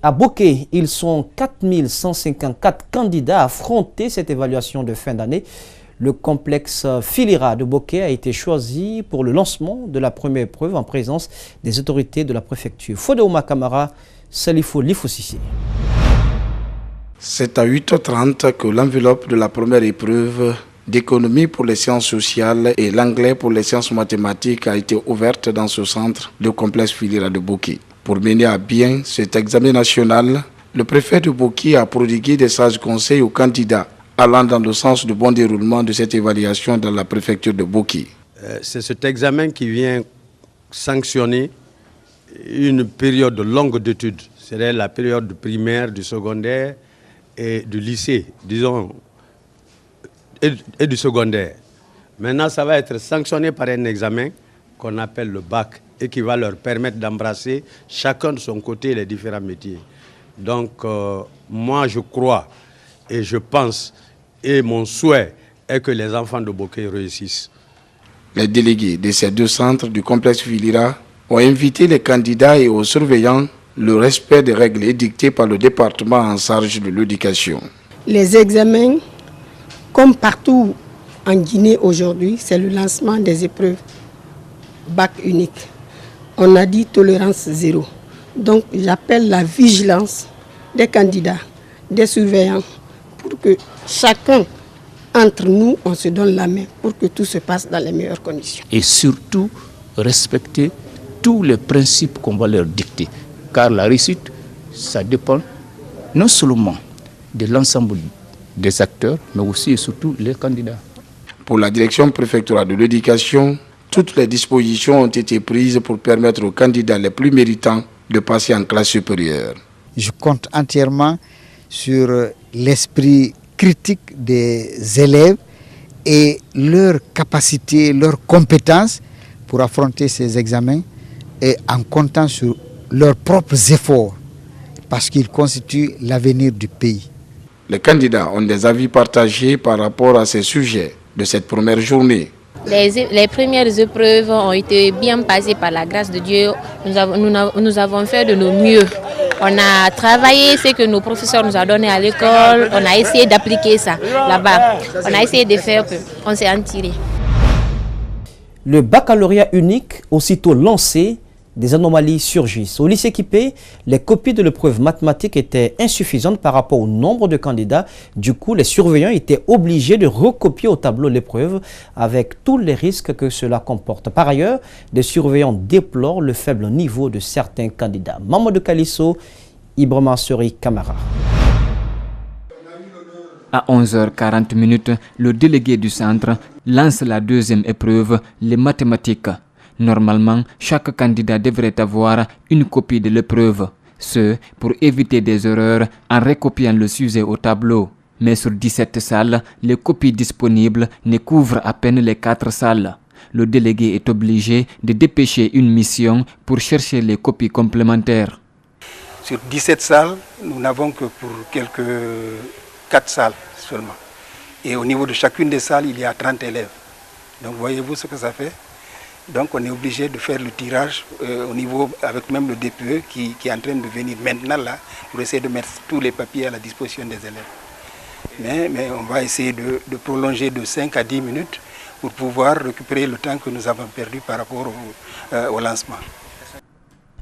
À Bokeh, ils sont 4154 candidats à affronter cette évaluation de fin d'année. Le complexe Filira de Bokeh a été choisi pour le lancement de la première épreuve en présence des autorités de la préfecture. Fodeouma Kamara, Salifo Lifoussissi. C'est à 8h30 que l'enveloppe de la première épreuve d'économie pour les sciences sociales et l'anglais pour les sciences mathématiques a été ouverte dans ce centre de complexe Filira de Bokeh. Pour mener à bien cet examen national, le préfet de Bokeh a prodigué des sages conseils aux candidats allant dans le sens du bon déroulement de cette évaluation dans la préfecture de Bokeh. C'est cet examen qui vient sanctionner une période longue d'études, c'est-à-dire la période du primaire, du secondaire et du lycée, disons, et du secondaire. Maintenant, ça va être sanctionné par un examen qu'on appelle le bac et qui va leur permettre d'embrasser chacun de son côté les différents métiers. Donc, moi, je crois et je pense et mon souhait est que les enfants de Bokeh réussissent. Les délégués de ces deux centres du complexe Filira ont invité les candidats et aux surveillants le respect des règles édictées par le département en charge de l'éducation. Les examens, comme partout en Guinée aujourd'hui, c'est le lancement des épreuves bac unique. On a dit tolérance zéro. Donc j'appelle la vigilance des candidats, des surveillants, pour que chacun entre nous, on se donne la main pour que tout se passe dans les meilleures conditions. Et surtout, respecter tous les principes qu'on va leur dicter. Car la réussite, ça dépend non seulement de l'ensemble des acteurs, mais aussi et surtout les candidats. Pour la direction préfectorale de l'éducation, toutes les dispositions ont été prises pour permettre aux candidats les plus méritants de passer en classe supérieure. Je compte entièrement sur l'esprit critique des élèves et leur capacité, leurs compétences pour affronter ces examens et en comptant sur leurs propres efforts parce qu'ils constituent l'avenir du pays. Les candidats ont des avis partagés par rapport à ces sujets de cette première journée. Les premières épreuves ont été bien passées par la grâce de Dieu. Nous avons fait de nos mieux. On a travaillé ce que nos professeurs nous ont donné à l'école. On a essayé d'appliquer ça là-bas. On a essayé de faire peu. On s'est en tiré. Le baccalauréat unique, aussitôt lancé, des anomalies surgissent. Au lycée Kipé, les copies de l'épreuve mathématique étaient insuffisantes par rapport au nombre de candidats. Du coup, les surveillants étaient obligés de recopier au tableau l'épreuve avec tous les risques que cela comporte. Par ailleurs, des surveillants déplorent le faible niveau de certains candidats. Mamadou Kalisso, Ibrahima Sori Kamara. À 11h40, le délégué du centre lance la deuxième épreuve, les mathématiques. Normalement, chaque candidat devrait avoir une copie de l'épreuve, ce pour éviter des erreurs en recopiant le sujet au tableau. Mais sur 17 salles, les copies disponibles ne couvrent à peine les 4 salles. Le délégué est obligé de dépêcher une mission pour chercher les copies complémentaires. Sur 17 salles, nous n'avons que pour 4 salles seulement. Et au niveau de chacune des salles, il y a 30 élèves. Donc voyez-vous ce que ça fait? Donc on est obligé de faire le tirage au niveau, avec même le DPE qui est en train de venir maintenant là, pour essayer de mettre tous les papiers à la disposition des élèves. Mais on va essayer de prolonger de 5 à 10 minutes pour pouvoir récupérer le temps que nous avons perdu par rapport au lancement.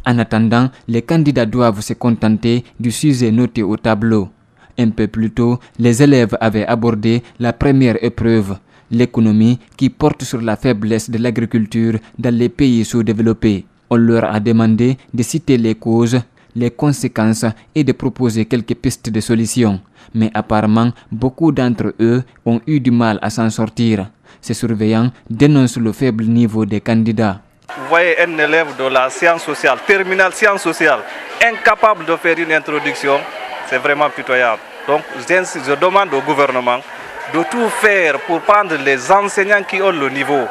En attendant, les candidats doivent se contenter du sujet noté au tableau. Un peu plus tôt, les élèves avaient abordé la première épreuve, l'économie qui porte sur la faiblesse de l'agriculture dans les pays sous-développés. On leur a demandé de citer les causes, les conséquences et de proposer quelques pistes de solutions. Mais apparemment, beaucoup d'entre eux ont eu du mal à s'en sortir. Ces surveillants dénoncent le faible niveau des candidats. Vous voyez un élève de la science sociale, terminale science sociale, incapable de faire une introduction, c'est vraiment pitoyable. Donc je demande au gouvernement de tout faire pour prendre les enseignants qui ont le niveau.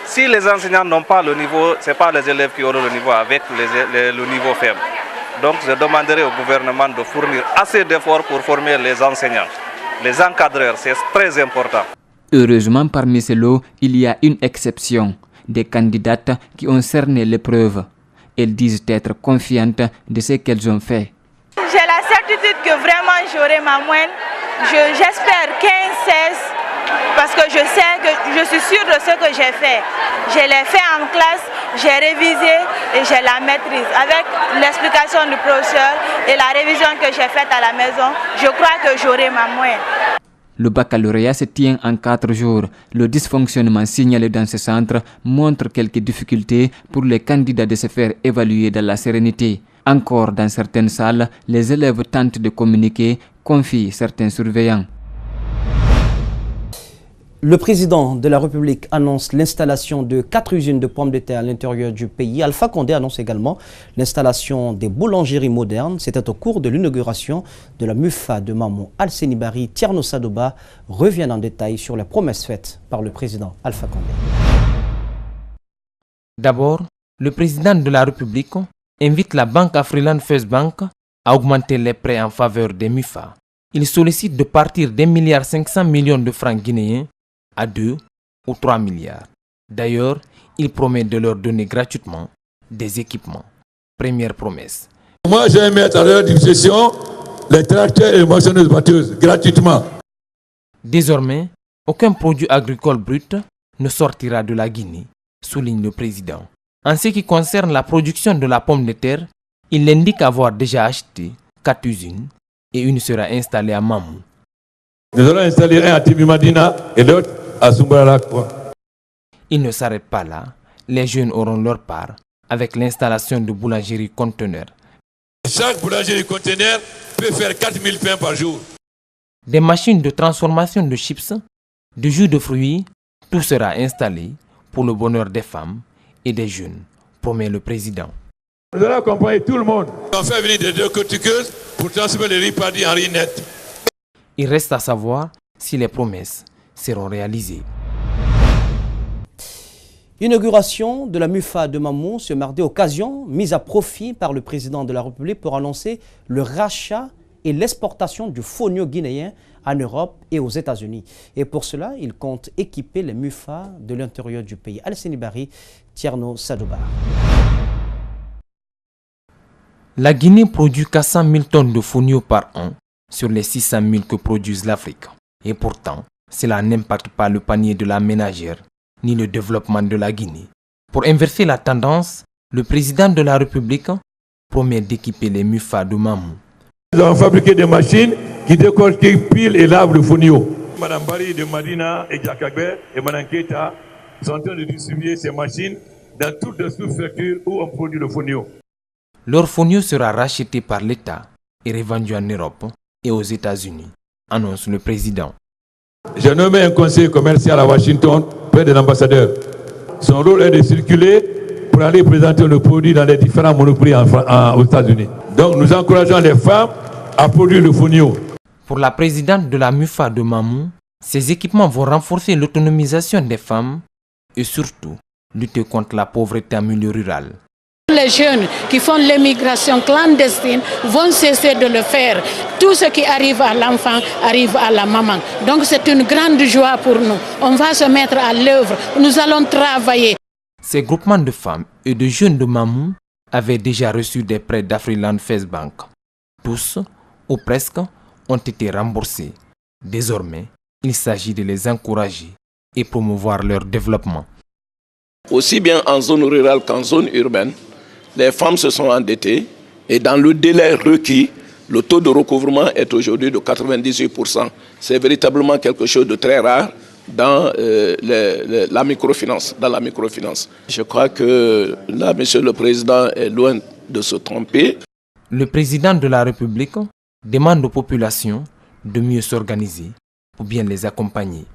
Si les enseignants n'ont pas le niveau, ce n'est pas les élèves qui auront le niveau avec le niveau faible. Donc je demanderai au gouvernement de fournir assez d'efforts pour former les enseignants. Les encadreurs, c'est très important. Heureusement, parmi ces lots, il y a une exception, des candidates qui ont cerné l'épreuve. Elles disent être confiantes de ce qu'elles ont fait. certitude que vraiment j'aurai ma moyenne. J'espère 15-16 parce que je suis sûre de ce que j'ai fait. Je l'ai fait en classe, j'ai révisé et j'ai la maîtrise. Avec l'explication du professeur et la révision que j'ai faite à la maison, je crois que j'aurai ma moyenne. Le baccalauréat se tient en 4 jours. Le dysfonctionnement signalé dans ce centre montre quelques difficultés pour les candidats de se faire évaluer dans la sérénité. Encore dans certaines salles, les élèves tentent de communiquer, confient certains surveillants. Le président de la République annonce l'installation de 4 usines de pommes de terre à l'intérieur du pays. Alpha Condé annonce également l'installation des boulangeries modernes. C'était au cours de l'inauguration de la MUFA de Mamou. Al-Senibari, Tierno Sadoba reviennent en détail sur les promesses faites par le président Alpha Condé. D'abord, le président de la République invite la banque Afriland First Bank à augmenter les prêts en faveur des MUFA. Il sollicite de partir d'1,5 milliard de francs guinéens à 2 ou 3 milliards. D'ailleurs, il promet de leur donner gratuitement des équipements. Première promesse. Moi, je vais mettre à leur disposition les tracteurs et les moissonneuses batteuses gratuitement. Désormais, aucun produit agricole brut ne sortira de la Guinée, souligne le président. En ce qui concerne la production de la pomme de terre, il indique avoir déjà acheté 4 usines et une sera installée à Mamou. Nous allons installer un à Timimadina et l'autre à Sumbarak. Il ne s'arrête pas là. Les jeunes auront leur part avec l'installation de boulangeries conteneurs. Chaque boulangerie conteneur peut faire 4000 pains par jour. Des machines de transformation de chips, de jus de fruits, tout sera installé pour le bonheur des femmes et des jeunes, promet le président. Nous allons accompagner tout le monde. On fait venir des décortiqueuses pour transformer les riz paddy en riz net. Il reste à savoir si les promesses seront réalisées. Inauguration de la MUFA de Mamou ce mardi, occasion mise à profit par le président de la République pour annoncer le rachat et l'exportation du fonio guinéen en Europe et aux États-Unis. Et pour cela, il compte équiper les MUFA de l'intérieur du pays. Al-Senibari, Tierno Sadoba. La Guinée produit 400 000 tonnes de fonio par an sur les 600 000 que produise l'Afrique. Et pourtant, cela n'impacte pas le panier de la ménagère ni le développement de la Guinée. Pour inverser la tendance, le président de la République promet d'équiper les MUFA de Mamou. Nous avons fabriqué des machines qui décortiquent, pilent et lavent le fonio. Madame Bari de Madina et Djakagbe et Madame Keita sont en train de distribuer ces machines dans toutes les sous-préfectures où on produit le fonio. Leur fonio sera racheté par l'État et revendu en Europe et aux États-Unis, annonce le président. J'ai nommé un conseiller commercial à Washington près de l'ambassadeur. Son rôle est de circuler pour aller présenter le produit dans les différents monoprix aux États-Unis. Donc nous encourageons les femmes à produire le fonio. Pour la présidente de la MUFA de Mamou, ces équipements vont renforcer l'autonomisation des femmes et surtout lutter contre la pauvreté en milieu rural. Les jeunes qui font l'émigration clandestine vont cesser de le faire. Tout ce qui arrive à l'enfant arrive à la maman. Donc c'est une grande joie pour nous. On va se mettre à l'œuvre. Nous allons travailler. Ces groupements de femmes et de jeunes de Mamou avaient déjà reçu des prêts d'Afriland First Bank. Tous, ou presque, ont été remboursés. Désormais, il s'agit de les encourager et promouvoir leur développement. Aussi bien en zone rurale qu'en zone urbaine, les femmes se sont endettées et dans le délai requis, le taux de recouvrement est aujourd'hui de 98%. C'est véritablement quelque chose de très rare dans la microfinance. Je crois que là, Monsieur le Président est loin de se tromper. Le président de la République demande aux populations de mieux s'organiser pour bien les accompagner.